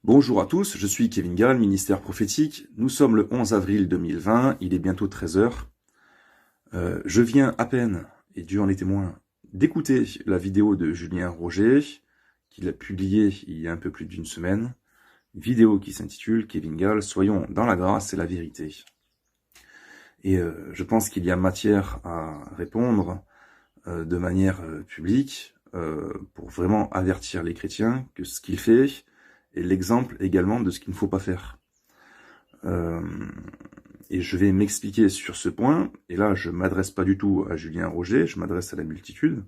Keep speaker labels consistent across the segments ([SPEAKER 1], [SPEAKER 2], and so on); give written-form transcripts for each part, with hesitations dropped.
[SPEAKER 1] Bonjour à tous, je suis Kevin Gall, ministère prophétique. Nous sommes le 11 avril 2020, il est bientôt 13 heures. Je viens à peine, et Dieu en est témoin, d'écouter la vidéo de Julien Roger, qu'il a publiée il y a un peu plus d'une semaine. Une vidéo qui s'intitule « Kevin Gall, soyons dans la grâce et la vérité ». Et je pense qu'il y a matière à répondre de manière publique pour vraiment avertir les chrétiens que ce qu'il fait est l'exemple également de ce qu'il ne faut pas faire. Et je vais m'expliquer sur ce point, et là je m'adresse pas du tout à Julien Roger, je m'adresse à la multitude.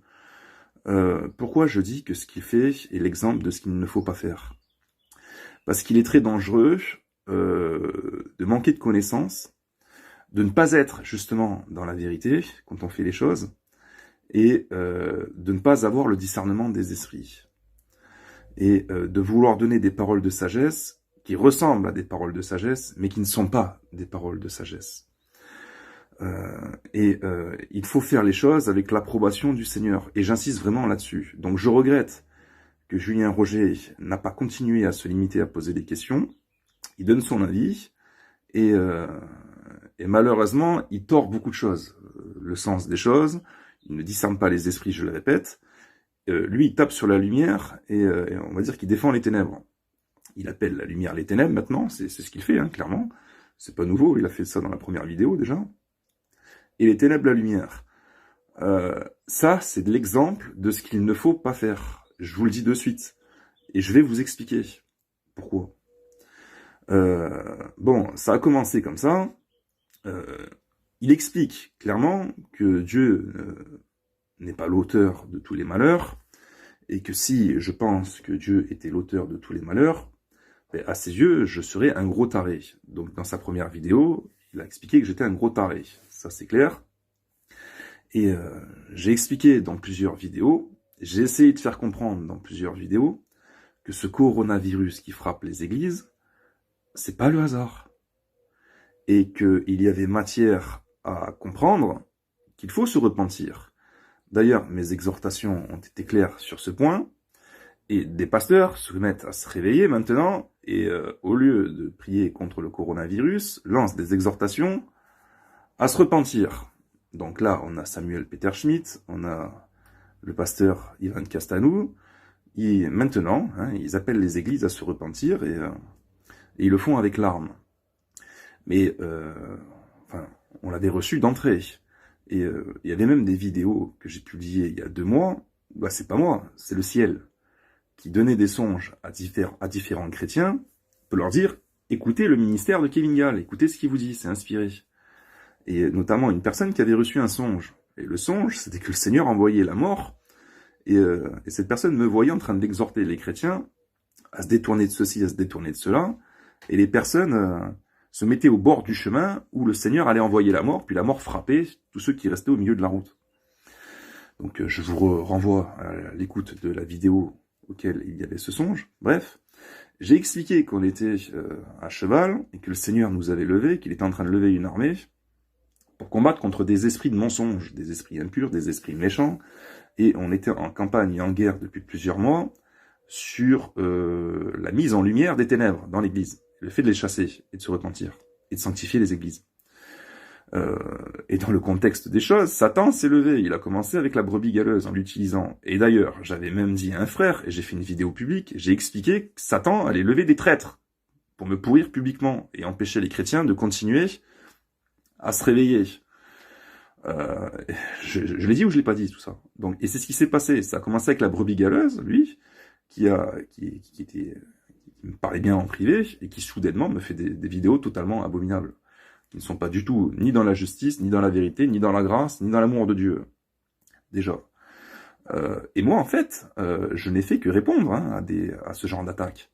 [SPEAKER 1] Pourquoi je dis que ce qu'il fait est l'exemple de ce qu'il ne faut pas faire? Parce qu'il est très dangereux de manquer de connaissances, de ne pas être justement dans la vérité quand on fait les choses, et de ne pas avoir le discernement des esprits. Et de vouloir donner des paroles de sagesse qui ressemblent à des paroles de sagesse, mais qui ne sont pas des paroles de sagesse. Il faut faire les choses avec l'approbation du Seigneur, et j'insiste vraiment là-dessus. Donc je regrette que Julien Roger n'a pas continué à se limiter à poser des questions. Il donne son avis, et malheureusement, il tord beaucoup de choses. Le sens des choses, il ne discerne pas les esprits, je le répète. Lui, il tape sur la lumière, et on va dire qu'il défend les ténèbres. Il appelle la lumière les ténèbres maintenant, c'est ce qu'il fait, hein, clairement. C'est pas nouveau, il a fait ça dans la première vidéo déjà. Et les ténèbres, la lumière. Ça, c'est de l'exemple de ce qu'il ne faut pas faire. Je vous le dis de suite. Et je vais vous expliquer pourquoi. Bon, ça a commencé comme ça. Il explique clairement que Dieu n'est pas l'auteur de tous les malheurs, et que si je pense que Dieu était l'auteur de tous les malheurs, à ses yeux, je serais un gros taré. Donc dans sa première vidéo, il a expliqué que j'étais un gros taré. Ça c'est clair. Et j'ai expliqué dans plusieurs vidéos, j'ai essayé de faire comprendre dans plusieurs vidéos, que ce coronavirus qui frappe les églises, c'est pas le hasard. Et qu'il y avait matière à comprendre qu'il faut se repentir. D'ailleurs, mes exhortations ont été claires sur ce point, et des pasteurs se mettent à se réveiller maintenant, et au lieu de prier contre le coronavirus, lancent des exhortations à se repentir. Donc là, on a Samuel Peter Schmidt, on a le pasteur Ivan Castanou, et maintenant, hein, ils appellent les églises à se repentir, et ils le font avec larmes. Mais, enfin, on l'avait reçu d'entrée. Et il y avait même des vidéos que j'ai publiées il y a 2 mois, bah c'est pas moi, c'est le ciel, qui donnait des songes à différents chrétiens, peut leur dire, écoutez le ministère de Kevin Gall, écoutez ce qu'il vous dit, c'est inspiré. Et notamment une personne qui avait reçu un songe. Et le songe, c'était que le Seigneur envoyait la mort, et cette personne me voyait en train d'exhorter les chrétiens à se détourner de ceci, à se détourner de cela, et les personnes se mettaient au bord du chemin où le Seigneur allait envoyer la mort, puis la mort frappait tous ceux qui restaient au milieu de la route. Donc je vous renvoie à l'écoute de la vidéo auquel il y avait ce songe. Bref, j'ai expliqué qu'on était à cheval, et que le Seigneur nous avait levé, qu'il était en train de lever une armée, pour combattre contre des esprits de mensonges, des esprits impurs, des esprits méchants, et on était en campagne et en guerre depuis plusieurs mois sur la mise en lumière des ténèbres dans l'église, le fait de les chasser et de se repentir, et de sanctifier les églises. Et dans le contexte des choses, Satan s'est levé, il a commencé avec la brebis galeuse en l'utilisant. Et d'ailleurs, j'avais même dit à un frère, et j'ai fait une vidéo publique, j'ai expliqué que Satan allait lever des traîtres pour me pourrir publiquement, et empêcher les chrétiens de continuer à se réveiller. Je l'ai dit ou je l'ai pas dit tout ça. Donc, et c'est ce qui s'est passé. Ça a commencé avec la brebis galeuse, lui, qui me parlait bien en privé, et qui soudainement me fait des vidéos totalement abominables, qui ne sont pas du tout ni dans la justice, ni dans la vérité, ni dans la grâce, ni dans l'amour de Dieu. Déjà. Et moi, en fait, je n'ai fait que répondre hein, à ce genre d'attaque.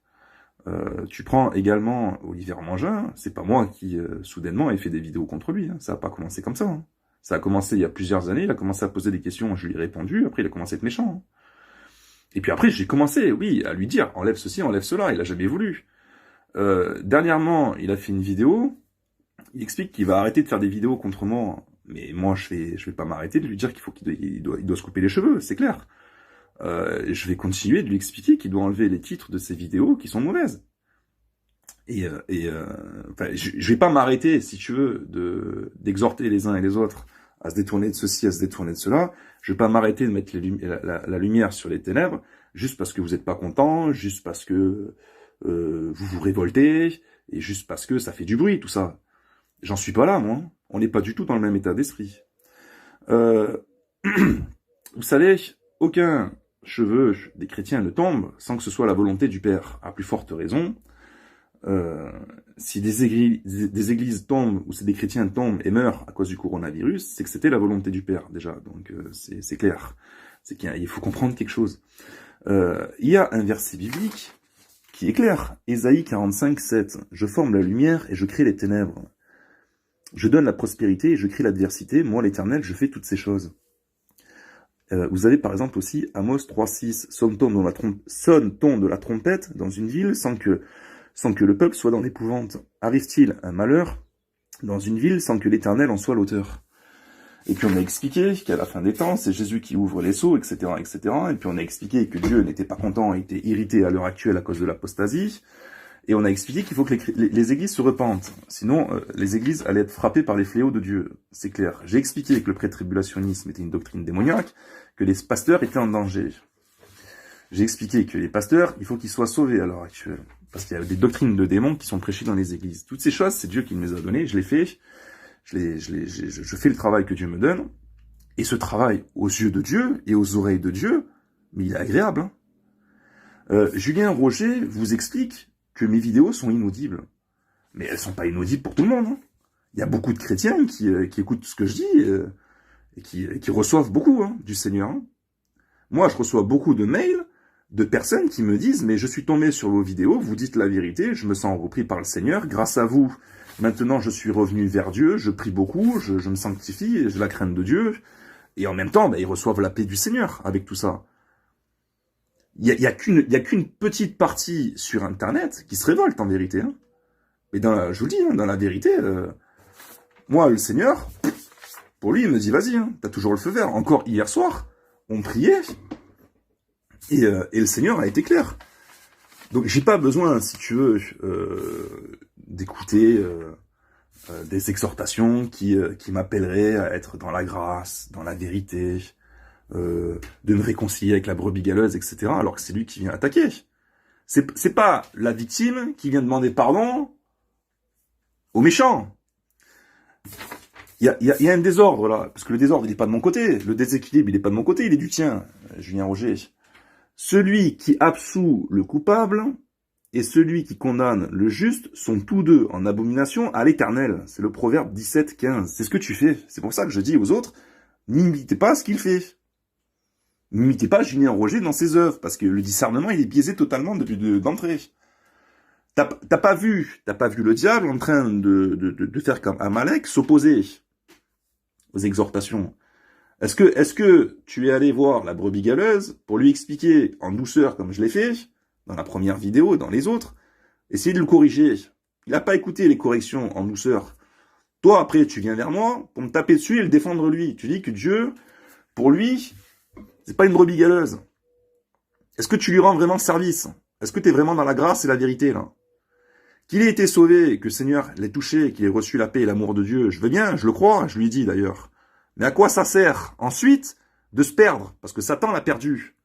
[SPEAKER 1] Tu prends également Olivier Mangin, c'est pas moi qui, soudainement, ai fait des vidéos contre lui. Hein. Ça n'a pas commencé comme ça. Hein. Ça a commencé il y a plusieurs années, il a commencé à poser des questions, je lui ai répondu, après il a commencé à être méchant. Hein. Et puis après, j'ai commencé, oui, à lui dire, enlève ceci, enlève cela, il a jamais voulu. Dernièrement, il a fait une vidéo, il explique qu'il va arrêter de faire des vidéos contre moi, mais moi je vais pas m'arrêter de lui dire qu'il doit se couper les cheveux, c'est clair. Je vais continuer de lui expliquer qu'il doit enlever les titres de ses vidéos qui sont mauvaises. Enfin, je vais pas m'arrêter, si tu veux, d'exhorter les uns et les autres à se détourner de ceci, à se détourner de cela. Je vais pas m'arrêter de mettre la lumière sur les ténèbres, juste parce que vous êtes pas content, juste parce que vous vous révoltez, et juste parce que ça fait du bruit, tout ça. J'en suis pas là, moi. On n'est pas du tout dans le même état d'esprit. Vous savez, aucun cheveu des chrétiens ne tombe sans que ce soit la volonté du Père. À plus forte raison, si des églises tombent, ou si des chrétiens tombent et meurent à cause du coronavirus, c'est que c'était la volonté du Père, déjà. Donc c'est clair. C'est qu'il faut comprendre quelque chose. Il y a un verset biblique qui est clair. Ésaïe 45, 7. Je forme la lumière et je crée les ténèbres. Je donne la prospérité et je crée l'adversité. Moi, l'Éternel, je fais toutes ces choses. Vous avez par exemple aussi Amos 3.6. Sonne-t-on de la trompette dans une ville sans que le peuple soit dans l'épouvante? Arrive-t-il un malheur dans une ville sans que l'Éternel en soit l'auteur? Et puis on a expliqué qu'à la fin des temps, c'est Jésus qui ouvre les sceaux, etc., etc. Et puis on a expliqué que Dieu n'était pas content et était irrité à l'heure actuelle à cause de l'apostasie. Et on a expliqué qu'il faut que les églises se repentent. Sinon, les églises allaient être frappées par les fléaux de Dieu. C'est clair. J'ai expliqué que le pré-tribulationnisme était une doctrine démoniaque, que les pasteurs étaient en danger. J'ai expliqué que les pasteurs, il faut qu'ils soient sauvés à l'heure actuelle. Parce qu'il y a des doctrines de démons qui sont prêchées dans les églises. Toutes ces choses, c'est Dieu qui me les a données. Je les fais. Je fais le travail que Dieu me donne. Et ce travail, aux yeux de Dieu et aux oreilles de Dieu, mais il est agréable. Hein. Julien Roger vous explique que mes vidéos sont inaudibles. Mais elles sont pas inaudibles pour tout le monde. Hein. Il y a beaucoup de chrétiens qui écoutent ce que je dis et qui reçoivent beaucoup du Seigneur. Hein. Moi, je reçois beaucoup de mails de personnes qui me disent « Mais je suis tombé sur vos vidéos, vous dites la vérité, je me sens repris par le Seigneur. Grâce à vous, maintenant, je suis revenu vers Dieu, je prie beaucoup, je me sanctifie, j'ai la crainte de Dieu. » Et en même temps, ils reçoivent la paix du Seigneur avec tout ça. Il y a qu'une petite partie sur Internet qui se révolte en vérité. Hein. Mais je vous le dis, dans la vérité, moi, le Seigneur, pour lui, il me dit, vas-y, t'as toujours le feu vert. Encore hier soir, on priait, et le Seigneur a été clair. Donc, j'ai pas besoin, si tu veux, d'écouter des exhortations qui m'appelleraient à être dans la grâce, dans la vérité, de me réconcilier avec la brebis galeuse, etc., alors que c'est lui qui vient attaquer. C'est pas la victime qui vient demander pardon au méchant. Il y a un désordre là, parce que le désordre il est pas de mon côté, le déséquilibre il est pas de mon côté, il est du tien, Julien Roger. Celui qui absout le coupable et celui qui condamne le juste sont tous deux en abomination à l'Éternel. C'est le proverbe 17-15. C'est ce que tu fais. C'est pour ça que je dis aux autres, n'imitez pas ce qu'il fait. N'imitez pas Julien Roger dans ses œuvres, parce que le discernement, il est biaisé totalement d'entrée. T'as pas vu le diable en train de faire comme Amalek, s'opposer aux exhortations. Est-ce que tu es allé voir la brebis galeuse pour lui expliquer en douceur, comme je l'ai fait, dans la première vidéo et dans les autres, essayer de le corriger? Il n'a pas écouté les corrections en douceur. Toi, après, tu viens vers moi pour me taper dessus et le défendre lui. Tu dis que Dieu, pour lui, c'est pas une brebis galeuse. Est-ce que tu lui rends vraiment service? Est-ce que tu es vraiment dans la grâce et la vérité, là? Qu'il ait été sauvé, que le Seigneur l'ait touché, qu'il ait reçu la paix et l'amour de Dieu, je veux bien, je le crois, je lui ai dit d'ailleurs. Mais à quoi ça sert, ensuite, de se perdre? Parce que Satan l'a perdu.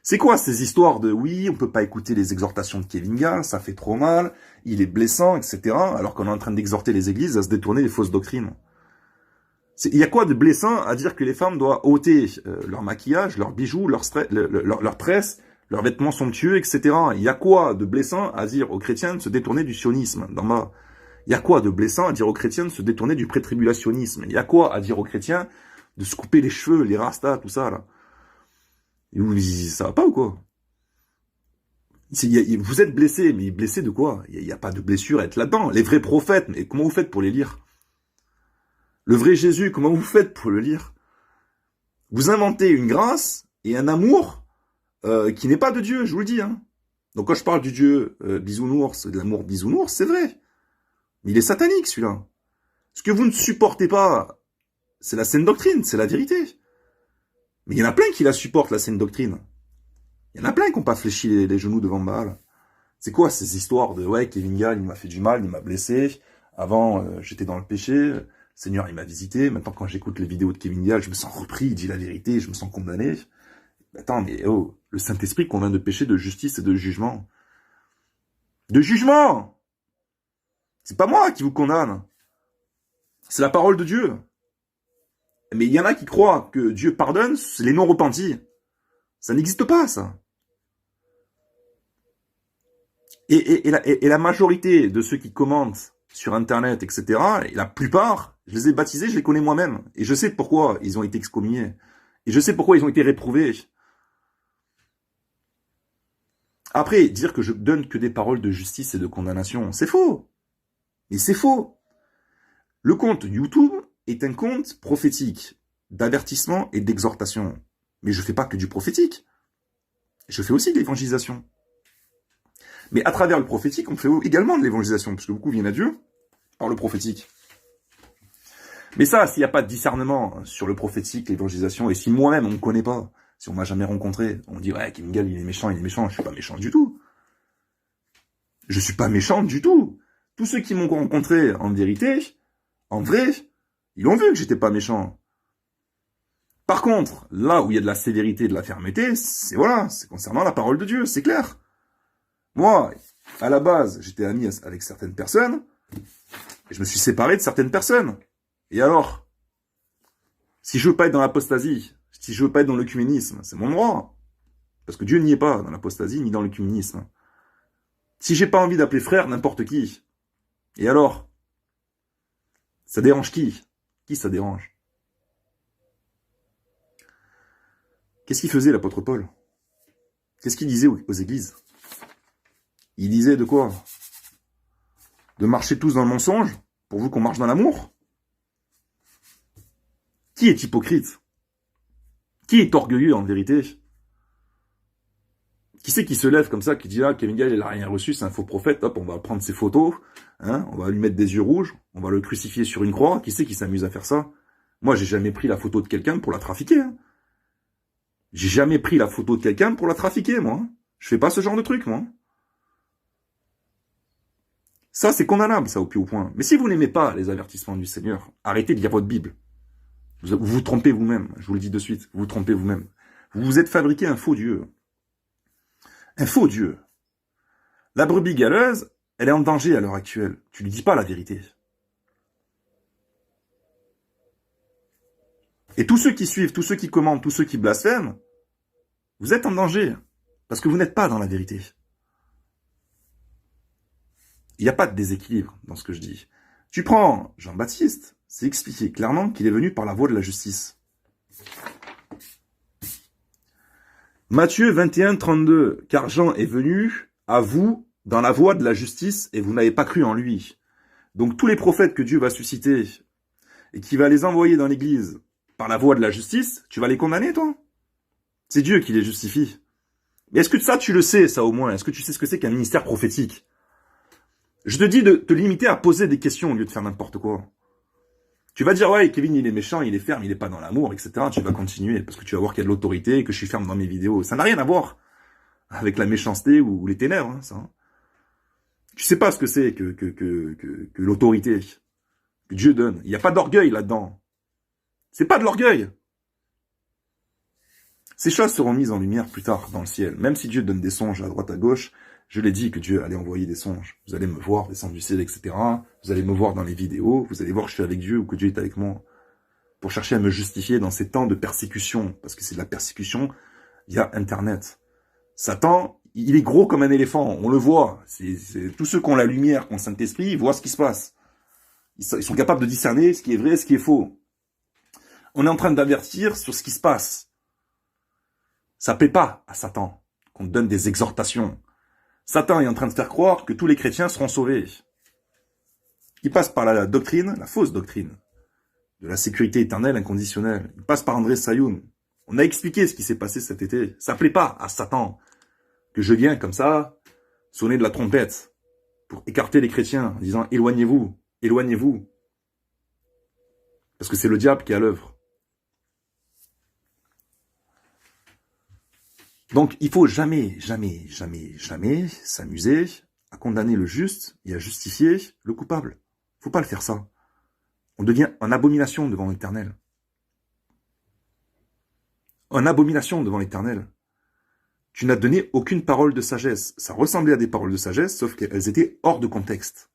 [SPEAKER 1] C'est quoi ces histoires de « oui, on peut pas écouter les exhortations de Kevin Gall, ça fait trop mal, il est blessant, etc. » alors qu'on est en train d'exhorter les églises à se détourner des fausses doctrines. Il y a quoi de blessant à dire que les femmes doivent ôter leur maquillage, leurs bijoux, leurs tresses, leurs vêtements somptueux, etc. Il y a quoi de blessant à dire aux chrétiens de se détourner du sionisme? Il y a quoi de blessant à dire aux chrétiens de se détourner du pré-tribulationnisme? Il y a quoi à dire aux chrétiens de se couper les cheveux, les rastas, tout ça, là? Et vous, ça va pas ou quoi? Vous êtes blessés, mais blessés de quoi? Il n'y a pas de blessure à être là-dedans. Les vrais prophètes, mais comment vous faites pour les lire? Le vrai Jésus, comment vous faites pour le lire? Vous inventez une grâce et un amour qui n'est pas de Dieu, je vous le dis. Hein. Donc quand je parle du Dieu bisounours, de l'amour bisounours, c'est vrai. Mais il est satanique celui-là. Ce que vous ne supportez pas, c'est la saine doctrine, c'est la vérité. Mais il y en a plein qui la supportent, la saine doctrine. Il y en a plein qui n'ont pas fléchi les genoux devant Baal. C'est quoi ces histoires de ouais, Kevin Gall, il m'a fait du mal, il m'a blessé. Avant, j'étais dans le péché. Seigneur, il m'a visité. Maintenant, quand j'écoute les vidéos de Kevin Gall, je me sens repris, il dit la vérité, je me sens condamné. Attends, mais oh, le Saint-Esprit convainc de péché, de justice et de jugement. De jugement! C'est pas moi qui vous condamne. C'est la parole de Dieu. Mais il y en a qui croient que Dieu pardonne les non-repentis. Ça n'existe pas, ça. Et la majorité de ceux qui commentent sur Internet, etc., et la plupart, je les ai baptisés, je les connais moi-même. Et je sais pourquoi ils ont été excommuniés. Et je sais pourquoi ils ont été réprouvés. Après, dire que je donne que des paroles de justice et de condamnation, c'est faux. Mais c'est faux. Le compte YouTube est un compte prophétique, d'avertissement et d'exhortation. Mais je fais pas que du prophétique. Je fais aussi de l'évangélisation. Mais à travers le prophétique, on fait également de l'évangélisation, parce que beaucoup viennent à Dieu par le prophétique. Mais ça, s'il n'y a pas de discernement sur le prophétique, l'évangélisation, et si moi-même on ne me connaît pas, si on m'a jamais rencontré, on me dit ouais, Kevin Gall, il est méchant, je suis pas méchant du tout. Je suis pas méchant du tout. Tous ceux qui m'ont rencontré en vérité, en vrai, ils ont vu que j'étais pas méchant. Par contre, là où il y a de la sévérité et de la fermeté, c'est voilà, c'est concernant la parole de Dieu, c'est clair. Moi, à la base, j'étais ami avec certaines personnes, et je me suis séparé de certaines personnes. Et alors, si je veux pas être dans l'apostasie, si je veux pas être dans l'œcuménisme, c'est mon droit. Parce que Dieu n'y est pas dans l'apostasie ni dans l'œcuménisme. Si j'ai pas envie d'appeler frère n'importe qui, et alors, ça dérange qui? Qui ça dérange? Qu'est-ce qu'il faisait l'apôtre Paul? Qu'est-ce qu'il disait aux églises? Il disait de quoi? De marcher tous dans le mensonge, pourvu qu'on marche dans l'amour? Qui est hypocrite? Qui est orgueilleux en vérité? Qui c'est qui se lève comme ça, qui dit ah, Kevin Gall, il a rien reçu, c'est un faux prophète, hop, on va prendre ses photos, hein, on va lui mettre des yeux rouges, on va le crucifier sur une croix, qui c'est qui s'amuse à faire ça? Moi, j'ai jamais pris la photo de quelqu'un pour la trafiquer, hein. J'ai jamais pris la photo de quelqu'un pour la trafiquer, moi. Je fais pas ce genre de truc, moi. Ça, c'est condamnable, ça, au plus haut point. Mais si vous n'aimez pas les avertissements du Seigneur, arrêtez de lire votre Bible. Vous vous trompez vous-même, je vous le dis de suite, vous vous trompez vous-même. Vous vous êtes fabriqué un faux Dieu. Un faux Dieu. La brebis galeuse, elle est en danger à l'heure actuelle. Tu lui dis pas la vérité. Et tous ceux qui suivent, tous ceux qui commentent, tous ceux qui blasphèment, vous êtes en danger. Parce que vous n'êtes pas dans la vérité. Il n'y a pas de déséquilibre dans ce que je dis. Tu prends Jean-Baptiste, c'est expliqué clairement qu'il est venu par la voie de la justice. Matthieu 21, 32. Car Jean est venu à vous dans la voie de la justice et vous n'avez pas cru en lui. Donc tous les prophètes que Dieu va susciter et qui va les envoyer dans l'église par la voie de la justice, tu vas les condamner, toi? C'est Dieu qui les justifie. Mais est-ce que ça, tu le sais, ça au moins? Est-ce que tu sais ce que c'est qu'un ministère prophétique? Je te dis de te limiter à poser des questions au lieu de faire n'importe quoi. Tu vas dire, ouais, Kevin, il est méchant, il est ferme, il est pas dans l'amour, etc. Tu vas continuer, parce que tu vas voir qu'il y a de l'autorité et que je suis ferme dans mes vidéos. Ça n'a rien à voir avec la méchanceté ou les ténèbres, hein, ça. Tu sais pas ce que c'est que l'autorité que Dieu donne. Il n'y a pas d'orgueil là-dedans. C'est pas de l'orgueil. Ces choses seront mises en lumière plus tard dans le ciel. Même si Dieu donne des songes à droite à gauche, je l'ai dit que Dieu allait envoyer des songes. Vous allez me voir descendre du ciel, etc. Vous allez me voir dans les vidéos. Vous allez voir que je suis avec Dieu ou que Dieu est avec moi. Pour chercher à me justifier dans ces temps de persécution. Parce que c'est de la persécution via Internet. Satan, il est gros comme un éléphant. On le voit. Tous ceux qui ont la lumière, qui ont le Saint-Esprit, ils voient ce qui se passe. Ils sont capables de discerner ce qui est vrai, ce qui est faux. On est en train d'avertir sur ce qui se passe. Ça plaît pas à Satan qu'on donne des exhortations. Satan est en train de faire croire que tous les chrétiens seront sauvés. Il passe par la doctrine, la fausse doctrine, de la sécurité éternelle inconditionnelle. Il passe par André Sayoun. On a expliqué ce qui s'est passé cet été. Ça plaît pas à Satan que je viens comme ça sonner de la trompette pour écarter les chrétiens en disant éloignez-vous, éloignez-vous. Parce que c'est le diable qui est à l'œuvre. Donc, il faut jamais, jamais, jamais, jamais s'amuser à condamner le juste et à justifier le coupable. Faut pas le faire ça. On devient en abomination devant l'Éternel. En abomination devant l'Éternel. Tu n'as donné aucune parole de sagesse. Ça ressemblait à des paroles de sagesse, sauf qu'elles étaient hors de contexte.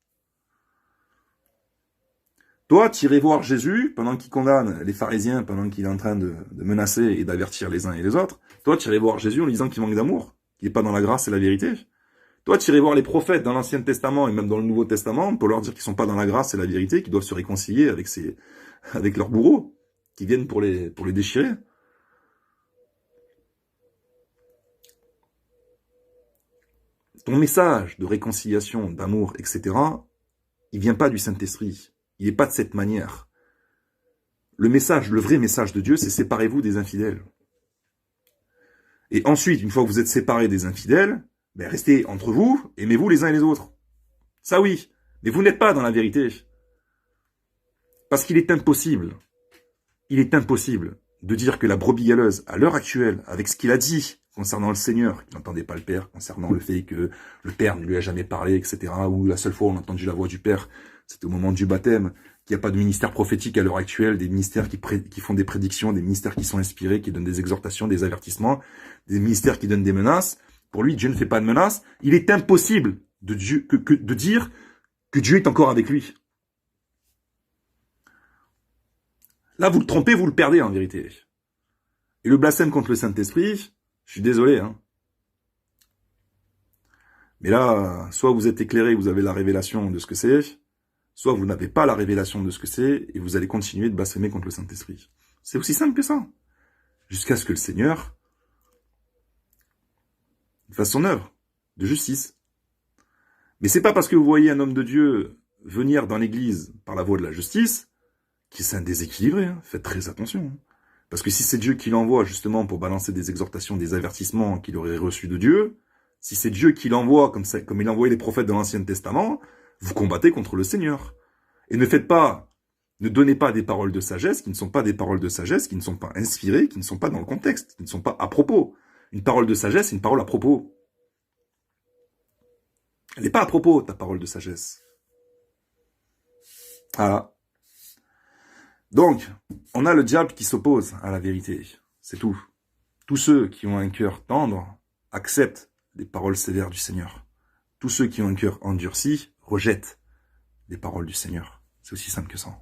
[SPEAKER 1] Toi, tu irais voir Jésus pendant qu'il condamne les pharisiens, pendant qu'il est en train de menacer et d'avertir les uns et les autres. Toi, tu irais voir Jésus en lui disant qu'il manque d'amour, qu'il n'est pas dans la grâce et la vérité. Toi, tu irais voir les prophètes dans l'Ancien Testament et même dans le Nouveau Testament pour leur dire qu'ils sont pas dans la grâce et la vérité, qu'ils doivent se réconcilier avec leurs bourreaux, qui viennent pour les déchirer. Ton message de réconciliation, d'amour, etc., il vient pas du Saint-Esprit. Il n'est pas de cette manière. Le vrai message de Dieu, c'est séparez-vous des infidèles. Et ensuite, une fois que vous êtes séparés des infidèles, ben restez entre vous, aimez-vous les uns et les autres. Ça oui, mais vous n'êtes pas dans la vérité. Parce qu'il est impossible de dire que la brebis galeuse, à l'heure actuelle, avec ce qu'il a dit concernant le Seigneur, qui n'entendait pas le Père, concernant le fait que le Père ne lui a jamais parlé, etc., ou la seule fois où on a entendu la voix du Père, c'était au moment du baptême, qu'il n'y a pas de ministère prophétique à l'heure actuelle, des ministères qui font des prédictions, des ministères qui sont inspirés, qui donnent des exhortations, des avertissements, des ministères qui donnent des menaces. Pour lui, Dieu ne fait pas de menaces. Il est impossible de dire que Dieu est encore avec lui. Là, vous le trompez, vous le perdez en vérité. Et le blasphème contre le Saint-Esprit, je suis désolé, hein. Mais là, soit vous êtes éclairé, vous avez la révélation de ce que c'est, soit vous n'avez pas la révélation de ce que c'est, et vous allez continuer de blasphémer contre le Saint-Esprit. C'est aussi simple que ça. Jusqu'à ce que le Seigneur fasse son œuvre de justice. Mais c'est pas parce que vous voyez un homme de Dieu venir dans l'église par la voie de la justice qu'il c'est un déséquilibré. Hein. Faites très attention. Hein. Parce que si c'est Dieu qui l'envoie justement pour balancer des exhortations, des avertissements qu'il aurait reçus de Dieu, si c'est Dieu qui l'envoie comme il a envoyé les prophètes de l'Ancien Testament, vous combattez contre le Seigneur. Et ne donnez pas des paroles de sagesse qui ne sont pas des paroles de sagesse, qui ne sont pas inspirées, qui ne sont pas dans le contexte, qui ne sont pas à propos. Une parole de sagesse, c'est une parole à propos. Elle n'est pas à propos, ta parole de sagesse. Voilà. Donc, on a le diable qui s'oppose à la vérité. C'est tout. Tous ceux qui ont un cœur tendre acceptent les paroles sévères du Seigneur. Tous ceux qui ont un cœur endurci rejettent les paroles du Seigneur. C'est aussi simple que ça.